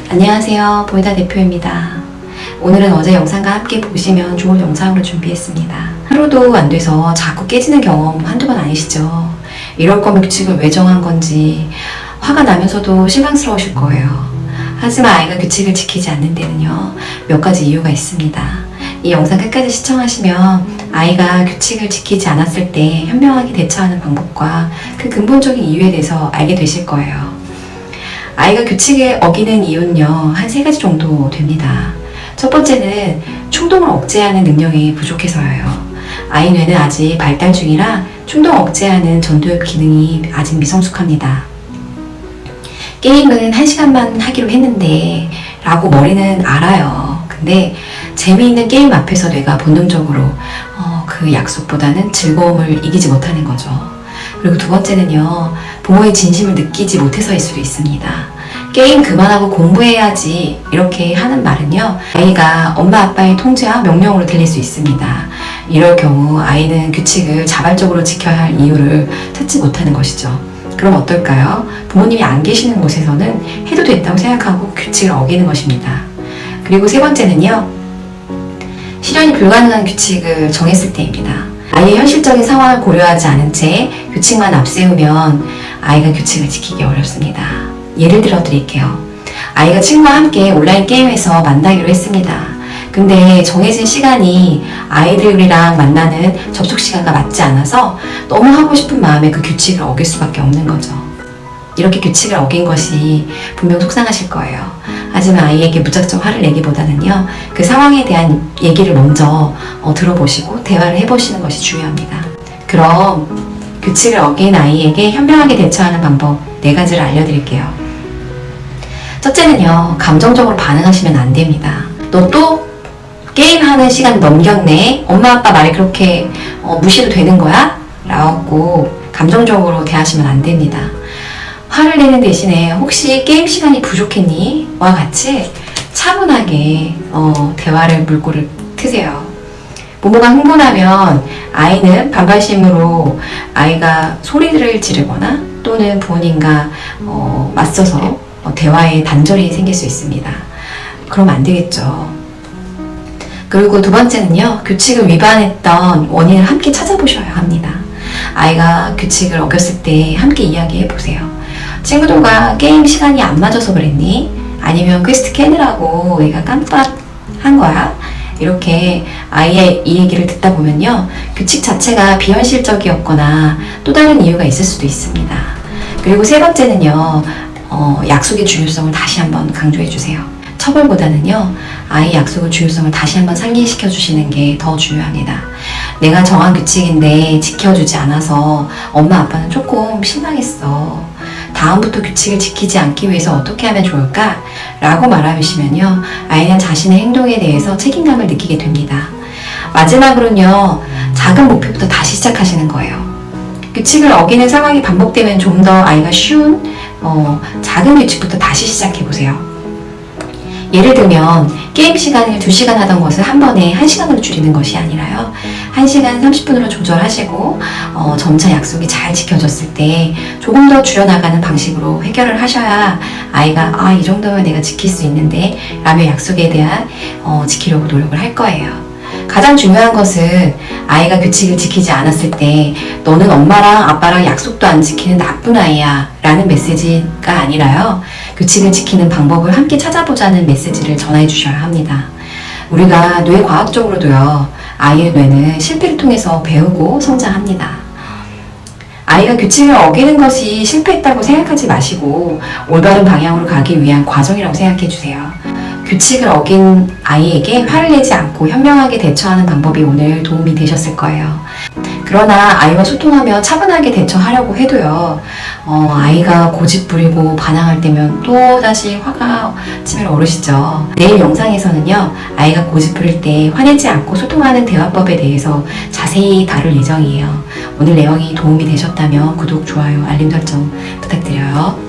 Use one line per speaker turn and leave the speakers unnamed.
안녕하세요, 보이다 대표입니다. 오늘은 어제 영상과 함께 보시면 좋은 영상으로 준비했습니다. 하루도 안 돼서 자꾸 깨지는 경험 한두 번 아니시죠? 이럴 거면 규칙을 왜 정한 건지 화가 나면서도 실망스러우실 거예요. 하지만 아이가 규칙을 지키지 않는 데는요, 몇 가지 이유가 있습니다. 이 영상 끝까지 시청하시면 아이가 규칙을 지키지 않았을 때 현명하게 대처하는 방법과 그 근본적인 이유에 대해서 알게 되실 거예요. 아이가 규칙을 어기는 이유는요, 한 3가지 정도 됩니다. 첫 번째는 충동을 억제하는 능력이 부족해서예요. 아이 뇌는 아직 발달 중이라 충동 억제하는 전두엽 기능이 아직 미성숙합니다. 게임은 1시간만 하기로 했는데 라고 머리는 알아요. 근데 재미있는 게임 앞에서 뇌가 본능적으로 그 약속보다는 즐거움을 이기지 못하는 거죠. 그리고 두 번째는요, 부모의 진심을 느끼지 못해서일 수도 있습니다. 게임 그만하고 공부해야지 이렇게 하는 말은요, 아이가 엄마 아빠의 통제와 명령으로 들릴 수 있습니다. 이럴 경우 아이는 규칙을 자발적으로 지켜야 할 이유를 찾지 못하는 것이죠. 그럼 어떨까요? 부모님이 안 계시는 곳에서는 해도 된다고 생각하고 규칙을 어기는 것입니다. 그리고 세 번째는요, 실현이 불가능한 규칙을 정했을 때입니다. 아이의 현실적인 상황을 고려하지 않은 채 규칙만 앞세우면 아이가 규칙을 지키기 어렵습니다. 예를 들어 드릴게요. 아이가 친구와 함께 온라인 게임에서 만나기로 했습니다. 근데 정해진 시간이 아이들이랑 만나는 접속 시간과 맞지 않아서 너무 하고 싶은 마음에 그 규칙을 어길 수밖에 없는 거죠. 이렇게 규칙을 어긴 것이 분명 속상하실 거예요. 하지만 아이에게 무작정 화를 내기보다는요, 그 상황에 대한 얘기를 먼저 들어보시고 대화를 해보시는 것이 중요합니다. 그럼 규칙을 어긴 아이에게 현명하게 대처하는 방법 4가지를 알려드릴게요. 첫째는요, 감정적으로 반응하시면 안 됩니다. 너 또 게임하는 시간 넘겼네? 엄마 아빠 말이 그렇게 무시도 되는 거야? 라고 감정적으로 대하시면 안 됩니다. 화를 내는 대신에 혹시 게임 시간이 부족했니? 와 같이 차분하게 대화를 물꼬를 트세요. 부모가 흥분하면 아이는 반발심으로 아이가 소리를 지르거나 또는 부모님과 맞서서 대화에 단절이 생길 수 있습니다. 그러면 안 되겠죠. 그리고 두 번째는요, 규칙을 위반했던 원인을 함께 찾아보셔야 합니다. 아이가 규칙을 어겼을 때 함께 이야기해 보세요. 친구들과 게임 시간이 안 맞아서 그랬니? 아니면 퀘스트 캐느라고 내가 깜빡한 거야? 이렇게 아이의 이 얘기를 듣다 보면요, 규칙 자체가 비현실적이었거나 또 다른 이유가 있을 수도 있습니다. 그리고 세 번째는요, 약속의 중요성을 다시 한번 강조해 주세요. 처벌보다는요, 아이 약속의 중요성을 다시 한번 상기시켜 주시는 게 더 중요합니다. 내가 정한 규칙인데 지켜주지 않아서 엄마 아빠는 조금 실망했어. 다음부터 규칙을 지키지 않기 위해서 어떻게 하면 좋을까? 라고 말하시면요, 아이는 자신의 행동에 대해서 책임감을 느끼게 됩니다. 마지막으로는요, 작은 목표부터 다시 시작하시는 거예요. 규칙을 어기는 상황이 반복되면 좀 더 아이가 쉬운 작은 규칙부터 다시 시작해보세요. 예를 들면 게임 시간을 2시간 하던 것을 한 번에 1시간으로 줄이는 것이 아니라요, 1시간 30분으로 조절하시고 점차 약속이 잘 지켜졌을 때 조금 더 줄여나가는 방식으로 해결을 하셔야 아이가 이 정도면 내가 지킬 수 있는데 라며 약속에 대한 지키려고 노력을 할 거예요. 가장 중요한 것은 아이가 규칙을 지키지 않았을 때 너는 엄마랑 아빠랑 약속도 안 지키는 나쁜 아이야 라는 메시지가 아니라요, 규칙을 지키는 방법을 함께 찾아보자는 메시지를 전해 주셔야 합니다. 우리가 뇌과학적으로도요, 아이의 뇌는 실패를 통해서 배우고 성장합니다. 아이가 규칙을 어기는 것이 실패했다고 생각하지 마시고 올바른 방향으로 가기 위한 과정이라고 생각해 주세요. 규칙을 어긴 아이에게 화를 내지 않고 현명하게 대처하는 방법이 오늘 도움이 되셨을 거예요. 그러나 아이와 소통하며 차분하게 대처하려고 해도요, 아이가 고집부리고 반항할 때면 또다시 화가 치밀어 오르시죠. 내일 영상에서는요, 아이가 고집부릴 때 화내지 않고 소통하는 대화법에 대해서 자세히 다룰 예정이에요. 오늘 내용이 도움이 되셨다면 구독, 좋아요, 알림 설정 부탁드려요.